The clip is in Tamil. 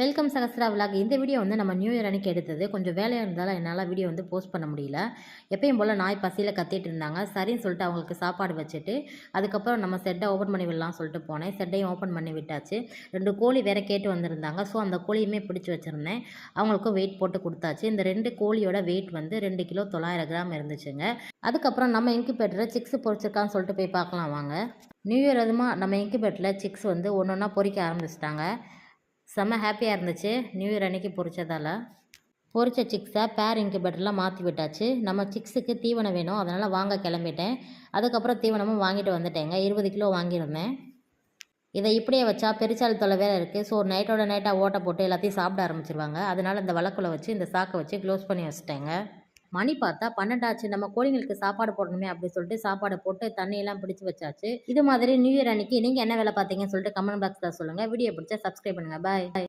Welcome Sahasra vlog. இந்த வீடியோ வந்து நம்ம நியூ இயர் அன்னைக்கு எடுத்தது. கொஞ்சம் வேலையாக இருந்தாலும் என்னால் வீடியோ வந்து போஸ்ட் பண்ண முடியல. எப்பயும் போல் நாய் பசியில் கத்திட்டு இருந்தாங்க. சரின்னு சொல்லிட்டு அவங்களுக்கு சாப்பாடு வச்சுட்டு அதுக்கப்புறம் நம்ம செட்டை ஓப்பன் பண்ணி விடலாம் சொல்லிட்டு போனேன். செட்டையும் ஓப்பன் பண்ணி விட்டாச்சு. 2 கோழி வேறு கேட்டு வந்திருந்தாங்க. ஸோ அந்த கோழியுமே பிடிச்சி வச்சுருந்தேன். அவங்களுக்கும் வெயிட் போட்டு கொடுத்தாச்சு. இந்த 2 கோழியோட வெயிட் வந்து 2 கிலோ 900 கிராம் இருந்துச்சுங்க. அதுக்கப்புறம் நம்ம இன்குபேட்டரில் சிக்ஸ் பொரிச்சிருக்கான்னு சொல்லிட்டு போய் பார்க்கலாம் வாங்க. நியூ இயர் அதுமாக நம்ம இன்குபேட்டரில் சிக்ஸ் வந்து ஒன்று ஒன்றா பொரிக்க ஆரம்பிச்சிட்டாங்க. செம்ம ஹாப்பியாக இருந்துச்சு நியூ இயர் அன்றைக்கி பொரிச்சதால். பொரிச்ச சிக்ஸை பேர் இன்குபேட்டரில் மாற்றி விட்டாச்சு. நம்ம சிக்ஸுக்கு தீவனம் வேணும், அதனால் வாங்க கிளம்பிட்டேன். அதுக்கப்புறம் தீவனமும் வாங்கிட்டு வந்துட்டேங்க. 20 கிலோ வாங்கியிருந்தேன். இதை இப்படியே வச்சா பெருச்சாளி தொலை வேறு இருக்குது. ஸோ நைட்டோட நைட்டாக ஓட்டை போட்டு எல்லாத்தையும் சாப்பிட ஆரம்பிச்சிருவாங்க. அதனால் இந்த வழக்குள்ள வச்சு இந்த சாக்கை வச்சு க்ளோஸ் பண்ணி வச்சுட்டேங்க. மணி பார்த்தா 12 ஆச்சு. நம்ம கோழிங்களுக்கு சாப்பாடு போடணுமே அப்படின்னு சொல்லிட்டு சாப்பாடு போட்டு தண்ணியெல்லாம் பிடிச்சி வச்சாச்சு. இது மாதிரி நியூ இயர் அன்னைக்கு நீங்கள் என்ன வேலை பார்த்தீங்கன்னு சொல்லிட்டு கமெண்ட் பாக்ஸில் சொல்லுங்கள். வீடியோ பிடிச்சா சப்ஸ்கிரைப் பண்ணுங்கள். பாய்.